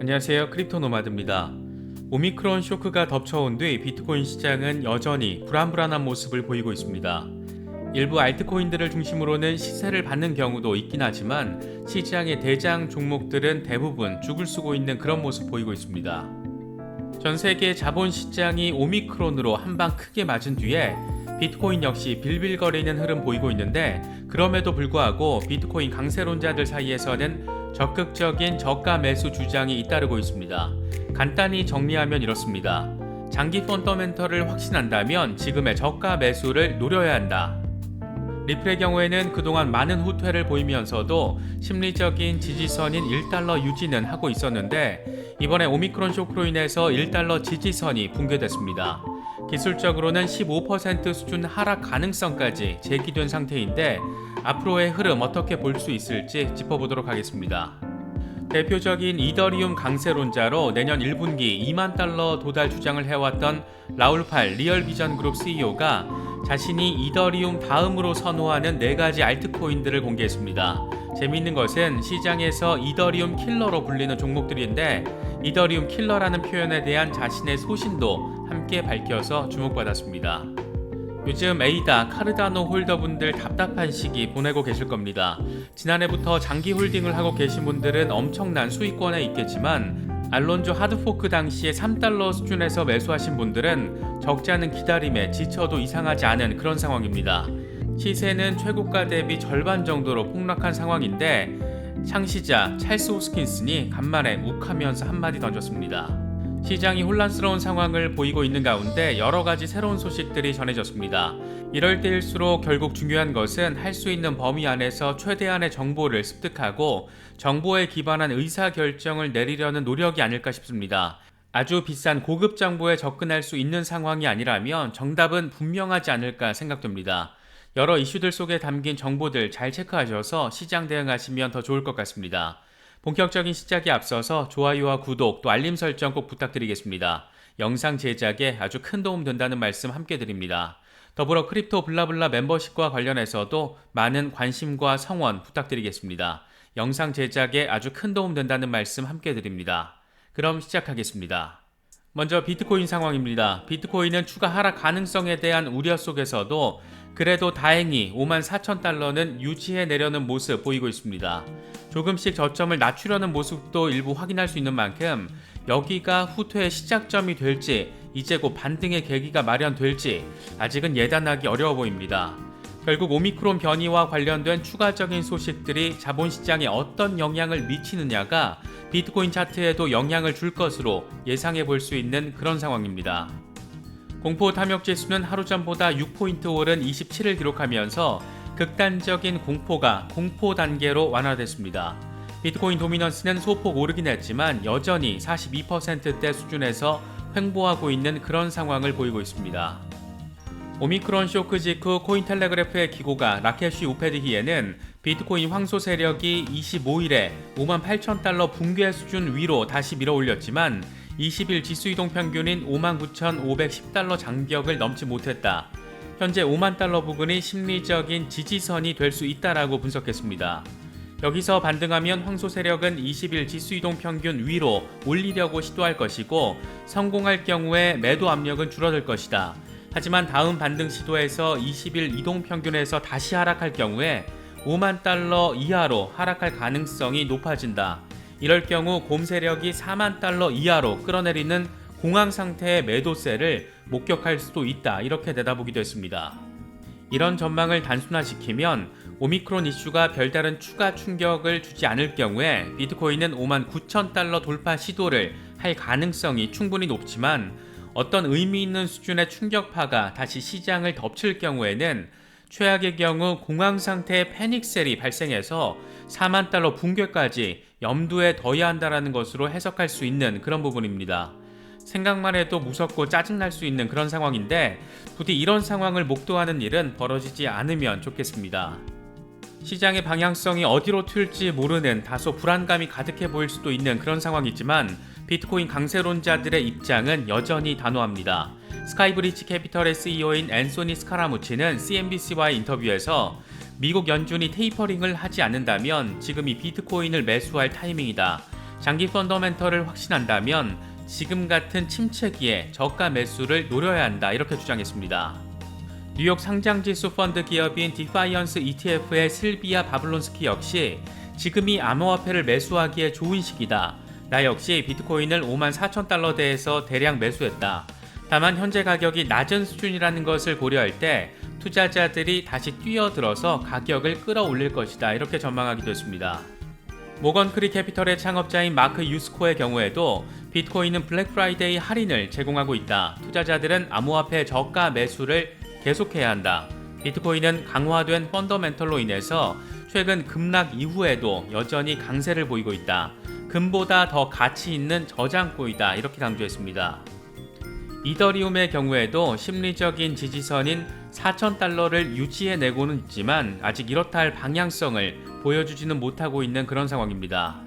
안녕하세요. 크립토 노마드입니다. 오미크론 쇼크가 덮쳐온 뒤 비트코인 시장은 여전히 불안불안한 모습을 보이고 있습니다. 일부 알트코인들을 중심으로는 시세를 받는 경우도 있긴 하지만 시장의 대장 종목들은 대부분 죽을 쓰고 있는 그런 모습 보이고 있습니다. 전 세계 자본 시장이 오미크론으로 한방 크게 맞은 뒤에 비트코인 역시 빌빌거리는 흐름 보이고 있는데, 그럼에도 불구하고 비트코인 강세론자들 사이에서는 적극적인 저가 매수 주장이 잇따르고 있습니다. 간단히 정리하면 이렇습니다. 장기 펀더멘털을 확신한다면 지금의 저가 매수를 노려야 한다. 리플의 경우에는 그동안 많은 후퇴를 보이면서도 심리적인 지지선인 1달러 유지는 하고 있었는데, 이번에 오미크론 쇼크로 인해서 1달러 지지선이 붕괴됐습니다. 기술적으로는 15% 수준 하락 가능성까지 제기된 상태인데, 앞으로의 흐름 어떻게 볼 수 있을지 짚어보도록 하겠습니다. 대표적인 이더리움 강세론자로 내년 1분기 2만 달러 도달 주장을 해왔던 라울팔 리얼비전그룹 CEO가 자신이 이더리움 다음으로 선호하는 4가지 알트코인들을 공개했습니다. 재미있는 것은 시장에서 이더리움 킬러로 불리는 종목들인데, 이더리움 킬러라는 표현에 대한 자신의 소신도 함께 밝혀서 주목받았습니다. 요즘 에이다, 카르다노 홀더분들 답답한 시기 보내고 계실 겁니다. 지난해부터 장기 홀딩을 하고 계신 분들은 엄청난 수익권에 있겠지만, 알론조 하드포크 당시에 3달러 수준에서 매수하신 분들은 적지 않은 기다림에 지쳐도 이상하지 않은 그런 상황입니다. 시세는 최고가 대비 절반 정도로 폭락한 상황인데, 창시자 찰스 호스킨슨이 간만에 욱하면서 한마디 던졌습니다. 시장이 혼란스러운 상황을 보이고 있는 가운데 여러 가지 새로운 소식들이 전해졌습니다. 이럴 때일수록 결국 중요한 것은 할 수 있는 범위 안에서 최대한의 정보를 습득하고 정보에 기반한 의사결정을 내리려는 노력이 아닐까 싶습니다. 아주 비싼 고급 정보에 접근할 수 있는 상황이 아니라면 정답은 분명하지 않을까 생각됩니다. 여러 이슈들 속에 담긴 정보들 잘 체크하셔서 시장 대응하시면 더 좋을 것 같습니다. 본격적인 시작에 앞서서 좋아요와 구독 또 알림 설정 꼭 부탁드리겠습니다. 영상 제작에 아주 큰 도움 된다는 말씀 함께 드립니다. 더불어 크립토 블라블라 멤버십과 관련해서도 많은 관심과 성원 부탁드리겠습니다. 영상 제작에 아주 큰 도움 된다는 말씀 함께 드립니다. 그럼 시작하겠습니다. 먼저 비트코인 상황입니다. 비트코인은 추가 하락 가능성에 대한 우려 속에서도 그래도 다행히 54,000달러는 유지해내려는 모습 보이고 있습니다. 조금씩 저점을 낮추려는 모습도 일부 확인할 수 있는 만큼 여기가 후퇴의 시작점이 될지, 이제 곧 반등의 계기가 마련될지 아직은 예단하기 어려워 보입니다. 결국 오미크론 변이와 관련된 추가적인 소식들이 자본시장에 어떤 영향을 미치느냐가 비트코인 차트에도 영향을 줄 것으로 예상해 볼 수 있는 그런 상황입니다. 공포 탐욕 지수는 하루 전보다 6포인트 오른 27을 기록하면서 극단적인 공포가 공포 단계로 완화됐습니다. 비트코인 도미넌스는 소폭 오르긴 했지만 여전히 42%대 수준에서 횡보하고 있는 그런 상황을 보이고 있습니다. 오미크론 쇼크 직후 코인텔레그래프의 기고가 라케쉬 우페드히에는 비트코인 황소 세력이 25일에 58,000달러 붕괴 수준 위로 다시 밀어올렸지만 20일 지수 이동 평균인 59,510달러 장벽을 넘지 못했다. 현재 5만 달러 부근이 심리적인 지지선이 될 수 있다라고 분석했습니다. 여기서 반등하면 황소 세력은 20일 지수 이동 평균 위로 올리려고 시도할 것이고, 성공할 경우에 매도 압력은 줄어들 것이다. 하지만 다음 반등 시도에서 20일 이동 평균에서 다시 하락할 경우에 5만 달러 이하로 하락할 가능성이 높아진다. 이럴 경우 곰 세력이 4만 달러 이하로 끌어내리는 공황 상태의 매도세를 목격할 수도 있다. 이렇게 내다보기도 했습니다. 이런 전망을 단순화시키면 오미크론 이슈가 별다른 추가 충격을 주지 않을 경우에 비트코인은 59,000달러 돌파 시도를 할 가능성이 충분히 높지만, 어떤 의미 있는 수준의 충격파가 다시 시장을 덮칠 경우에는 최악의 경우 공황 상태의 패닉셀이 발생해서 4만 달러 붕괴까지 염두에 둬야 한다는 것으로 해석할 수 있는 그런 부분입니다. 생각만 해도 무섭고 짜증날 수 있는 그런 상황인데, 부디 이런 상황을 목도하는 일은 벌어지지 않으면 좋겠습니다. 시장의 방향성이 어디로 튈지 모르는 다소 불안감이 가득해 보일 수도 있는 그런 상황이지만, 비트코인 강세론자들의 입장은 여전히 단호합니다. 스카이브리지 캐피털의 CEO인 앤소니 스카라무치는 CNBC와의 인터뷰에서 미국 연준이 테이퍼링을 하지 않는다면 지금 이 비트코인을 매수할 타이밍이다. 장기 펀더멘털을 확신한다면 지금 같은 침체기에 저가 매수를 노려야 한다 이렇게 주장했습니다. 뉴욕 상장지수 펀드 기업인 디파이언스 ETF의 실비아 바블론스키 역시 지금이 암호화폐를 매수하기에 좋은 시기다. 나 역시 비트코인을 54,000달러대에서 대량 매수했다. 다만 현재 가격이 낮은 수준이라는 것을 고려할 때 투자자들이 다시 뛰어들어서 가격을 끌어올릴 것이다 이렇게 전망하기도 했습니다. 모건크리 캐피털의 창업자인 마크 유스코의 경우에도 비트코인은 블랙 프라이데이 할인을 제공하고 있다. 투자자들은 암호화폐 저가 매수를 계속해야 한다. 비트코인은 강화된 펀더멘털로 인해서 최근 급락 이후에도 여전히 강세를 보이고 있다. 금보다 더 가치 있는 저장고이다 이렇게 강조했습니다. 이더리움의 경우에도 심리적인 지지선인 4,000달러를 유지해내고는 있지만 아직 이렇다 할 방향성을 보여주지는 못하고 있는 그런 상황입니다.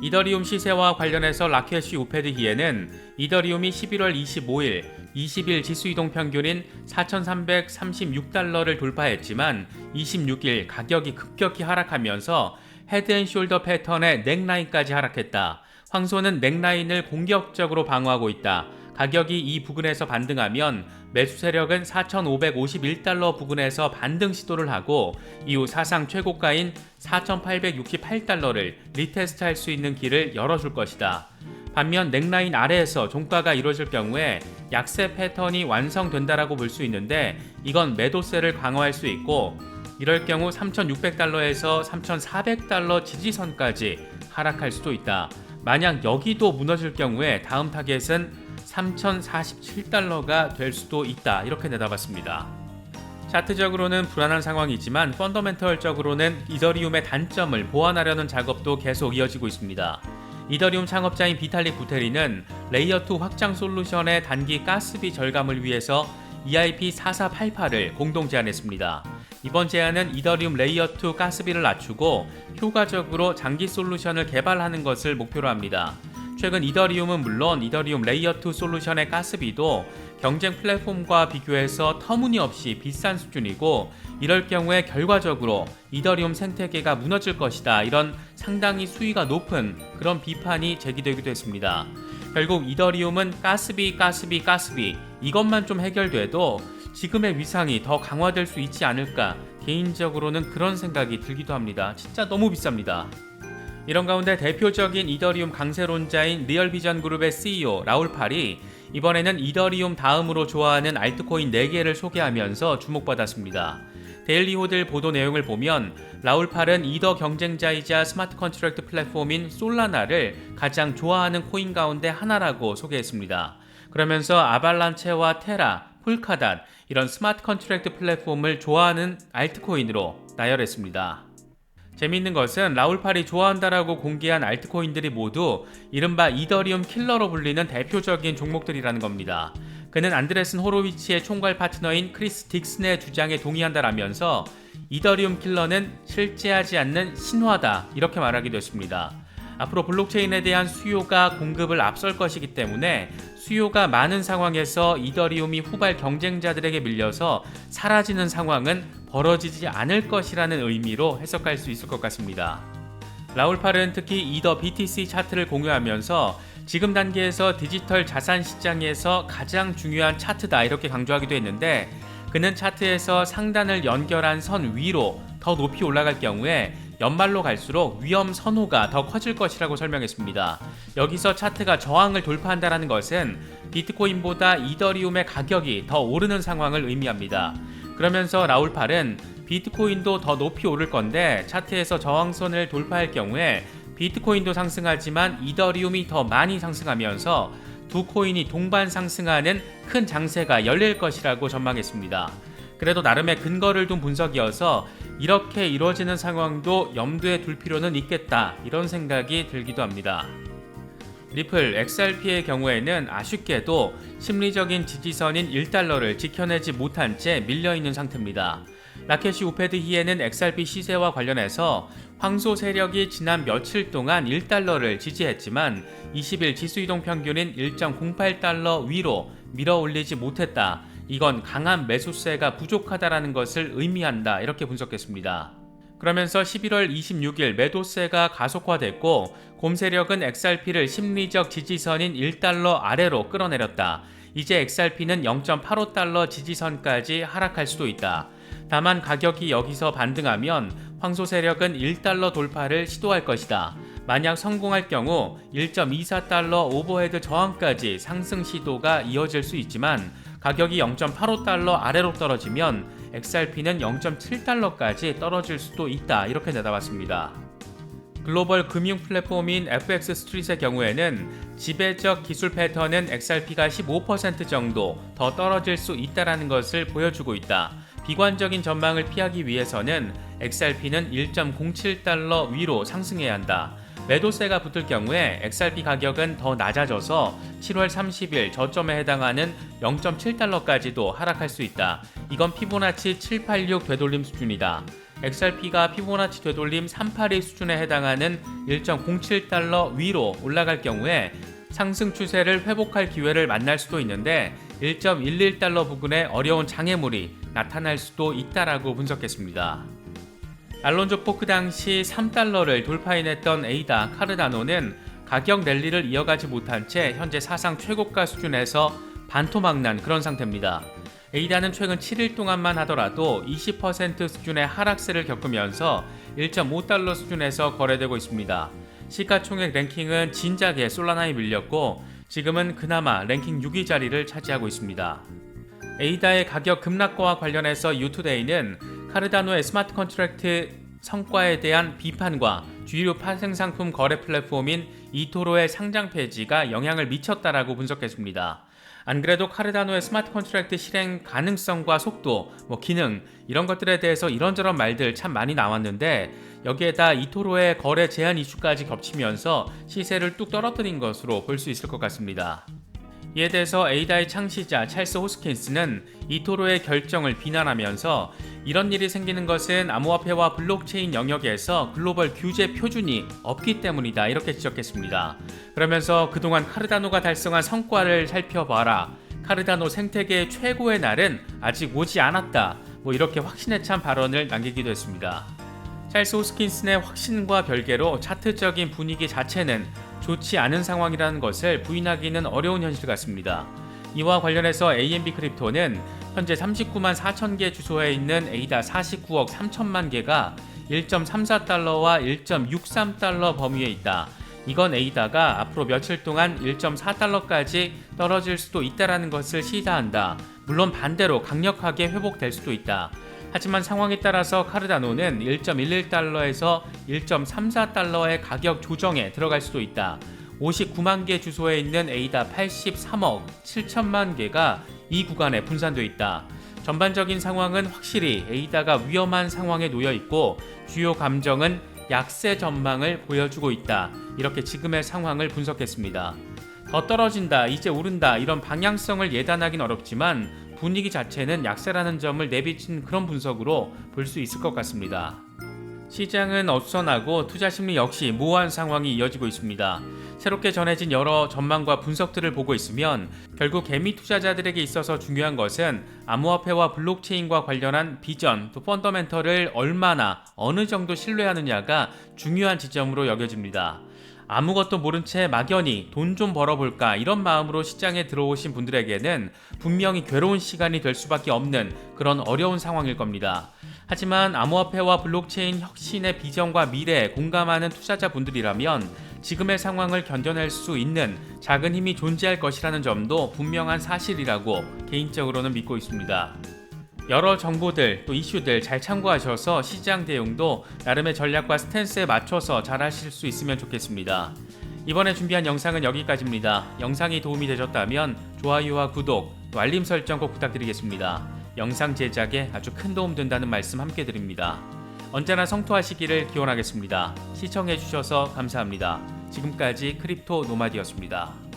이더리움 시세와 관련해서 라케시 우페드히에는 이더리움이 11월 25일 20일 지수이동 평균인 4,336달러를 돌파했지만 26일 가격이 급격히 하락하면서 헤드앤숄더 패턴의 넥라인까지 하락했다. 황소는 넥라인을 공격적으로 방어하고 있다. 가격이 이 부근에서 반등하면 매수 세력은 4,551달러 부근에서 반등 시도를 하고 이후 사상 최고가인 4,868달러를 리테스트할 수 있는 길을 열어줄 것이다. 반면 넥라인 아래에서 종가가 이루어질 경우에 약세 패턴이 완성된다라고 볼 수 있는데 이건 매도세를 강화할 수 있고 이럴 경우 3,600달러에서 3,400달러 지지선까지 하락할 수도 있다. 만약 여기도 무너질 경우에 다음 타겟은 3,047달러가 될 수도 있다 이렇게 내다봤습니다. 차트적으로는 불안한 상황이지만 펀더멘털적으로는 이더리움의 단점을 보완하려는 작업도 계속 이어지고 있습니다. 이더리움 창업자인 비탈릭 부테리는 레이어2 확장 솔루션의 단기 가스비 절감을 위해서 EIP4488을 공동 제안했습니다. 이번 제안은 이더리움 레이어2 가스비를 낮추고 효과적으로 장기 솔루션을 개발하는 것을 목표로 합니다. 최근 이더리움은 물론 이더리움 레이어2 솔루션의 가스비도 경쟁 플랫폼과 비교해서 터무니없이 비싼 수준이고 이럴 경우에 결과적으로 이더리움 생태계가 무너질 것이다. 이런 상당히 수위가 높은 그런 비판이 제기되기도 했습니다. 결국 이더리움은 가스비 이것만 좀 해결돼도 지금의 위상이 더 강화될 수 있지 않을까 개인적으로는 그런 생각이 들기도 합니다. 진짜 너무 비쌉니다. 이런 가운데 대표적인 이더리움 강세론자인 리얼비전 그룹의 CEO 라울 팔이 이번에는 이더리움 다음으로 좋아하는 알트코인 4개를 소개하면서 주목받았습니다. 데일리 호들 보도 내용을 보면 라울 팔은 이더 경쟁자이자 스마트 컨트랙트 플랫폼인 솔라나를 가장 좋아하는 코인 가운데 하나라고 소개했습니다. 그러면서 아발란체와 테라, 폴카닷 이런 스마트 컨트랙트 플랫폼을 좋아하는 알트코인으로 나열했습니다. 재미있는 것은 라울팔이 좋아한다라고 공개한 알트코인들이 모두 이른바 이더리움 킬러로 불리는 대표적인 종목들이라는 겁니다. 그는 안드레슨 호로위치의 총괄 파트너인 크리스 딕슨의 주장에 동의한다라면서 이더리움 킬러는 실제하지 않는 신화다 이렇게 말하기도 했습니다. 앞으로 블록체인에 대한 수요가 공급을 앞설 것이기 때문에 수요가 많은 상황에서 이더리움이 후발 경쟁자들에게 밀려서 사라지는 상황은 벌어지지 않을 것이라는 의미로 해석할 수 있을 것 같습니다. 라울팔은 특히 이더 BTC 차트를 공유하면서 지금 단계에서 디지털 자산 시장에서 가장 중요한 차트다 이렇게 강조하기도 했는데 그는 차트에서 상단을 연결한 선 위로 더 높이 올라갈 경우에 연말로 갈수록 위험 선호가 더 커질 것이라고 설명했습니다. 여기서 차트가 저항을 돌파한다는 것은 비트코인보다 이더리움의 가격이 더 오르는 상황을 의미합니다. 그러면서 라울팔은 비트코인도 더 높이 오를 건데 차트에서 저항선을 돌파할 경우에 비트코인도 상승하지만 이더리움이 더 많이 상승하면서 두 코인이 동반 상승하는 큰 장세가 열릴 것이라고 전망했습니다. 그래도 나름의 근거를 둔 분석이어서 이렇게 이루어지는 상황도 염두에 둘 필요는 있겠다 이런 생각이 들기도 합니다. 리플 XRP의 경우에는 아쉽게도 심리적인 지지선인 1달러를 지켜내지 못한 채 밀려있는 상태입니다. 라케시 우페드히에는 XRP 시세와 관련해서 황소 세력이 지난 며칠 동안 1달러를 지지했지만 20일 지수이동 평균인 1.08달러 위로 밀어올리지 못했다. 이건 강한 매수세가 부족하다라는 것을 의미한다. 이렇게 분석했습니다. 그러면서 11월 26일 매도세가 가속화됐고 곰 세력은 XRP를 심리적 지지선인 1달러 아래로 끌어내렸다. 이제 XRP는 0.85달러 지지선까지 하락할 수도 있다. 다만 가격이 여기서 반등하면 황소 세력은 1달러 돌파를 시도할 것이다. 만약 성공할 경우 1.24달러 오버헤드 저항까지 상승 시도가 이어질 수 있지만 가격이 0.85달러 아래로 떨어지면 XRP는 0.7달러까지 떨어질 수도 있다. 이렇게 내다봤습니다. 글로벌 금융 플랫폼인 FX 스트릿의 경우에는 지배적 기술 패턴은 XRP가 15% 정도 더 떨어질 수 있다는 것을 보여주고 있다. 비관적인 전망을 피하기 위해서는 XRP는 1.07달러 위로 상승해야 한다. 매도세가 붙을 경우에 XRP 가격은 더 낮아져서 7월 30일 저점에 해당하는 0.7달러까지도 하락할 수 있다. 이건 피보나치 786 되돌림 수준이다. XRP가 피보나치 되돌림 382 수준에 해당하는 1.07달러 위로 올라갈 경우에 상승 추세를 회복할 기회를 만날 수도 있는데 1.11달러 부근에 어려운 장애물이 나타날 수도 있다라고 분석했습니다. 알론조 포크 당시 3달러를 돌파해냈던 에이다 카르다노는 가격 랠리를 이어가지 못한 채 현재 사상 최고가 수준에서 반토막난 그런 상태입니다. 에이다는 최근 7일 동안만 하더라도 20% 수준의 하락세를 겪으면서 1.5달러 수준에서 거래되고 있습니다. 시가총액 랭킹은 진작에 솔라나에 밀렸고 지금은 그나마 랭킹 6위 자리를 차지하고 있습니다. 에이다의 가격 급락과 관련해서 유투데이는 카르다노의 스마트 컨트랙트 성과에 대한 비판과 주요 파생상품 거래 플랫폼인 이토로의 상장 폐지가 영향을 미쳤다라고 분석했습니다. 안 그래도 카르다노의 스마트 컨트랙트 실행 가능성과 속도, 기능 이런 것들에 대해서 이런저런 말들 참 많이 나왔는데 여기에다 이토로의 거래 제한 이슈까지 겹치면서 시세를 뚝 떨어뜨린 것으로 볼 수 있을 것 같습니다. 이에 대해서 에이다의 창시자 찰스 호스킨스는 이토로의 결정을 비난하면서 이런 일이 생기는 것은 암호화폐와 블록체인 영역에서 글로벌 규제 표준이 없기 때문이다 이렇게 지적했습니다. 그러면서 그동안 카르다노가 달성한 성과를 살펴봐라. 카르다노 생태계의 최고의 날은 아직 오지 않았다. 이렇게 확신에 찬 발언을 남기기도 했습니다. 찰스 호스킨슨의 확신과 별개로 차트적인 분위기 자체는 좋지 않은 상황이라는 것을 부인하기는 어려운 현실 같습니다. 이와 관련해서 AMB 크립토는 현재 39만 4천 개 주소에 있는 에이다 49억 3천만 개가 1.34달러와 1.63달러 범위에 있다. 이건 에이다가 앞으로 며칠 동안 1.4달러까지 떨어질 수도 있다는 것을 시사한다. 물론 반대로 강력하게 회복될 수도 있다. 하지만 상황에 따라서 카르다노는 1.11달러에서 1.34달러의 가격 조정에 들어갈 수도 있다. 59만 개 주소에 있는 에이다 83억 7천만 개가 이 구간에 분산되어 있다. 전반적인 상황은 확실히 에이다가 위험한 상황에 놓여 있고 주요 감정은 약세 전망을 보여주고 있다. 이렇게 지금의 상황을 분석했습니다. 더 떨어진다, 이제 오른다 이런 방향성을 예단하긴 어렵지만 분위기 자체는 약세라는 점을 내비친 그런 분석으로 볼 수 있을 것 같습니다. 시장은 어수선하고 투자 심리 역시 모호한 상황이 이어지고 있습니다. 새롭게 전해진 여러 전망과 분석들을 보고 있으면 결국 개미 투자자들에게 있어서 중요한 것은 암호화폐와 블록체인과 관련한 비전, 또 펀더멘털을 얼마나 어느 정도 신뢰하느냐가 중요한 지점으로 여겨집니다. 아무것도 모른 채 막연히 돈 좀 벌어볼까 이런 마음으로 시장에 들어오신 분들에게는 분명히 괴로운 시간이 될 수밖에 없는 그런 어려운 상황일 겁니다. 하지만 암호화폐와 블록체인 혁신의 비전과 미래에 공감하는 투자자분들이라면 지금의 상황을 견뎌낼 수 있는 작은 힘이 존재할 것이라는 점도 분명한 사실이라고 개인적으로는 믿고 있습니다. 여러 정보들 또 이슈들 잘 참고하셔서 시장 대응도 나름의 전략과 스탠스에 맞춰서 잘 하실 수 있으면 좋겠습니다. 이번에 준비한 영상은 여기까지입니다. 영상이 도움이 되셨다면 좋아요와 구독 또 알림 설정 꼭 부탁드리겠습니다. 영상 제작에 아주 큰 도움 된다는 말씀 함께 드립니다. 언제나 성토하시기를 기원하겠습니다. 시청해주셔서 감사합니다. 지금까지 크립토 노마디였습니다.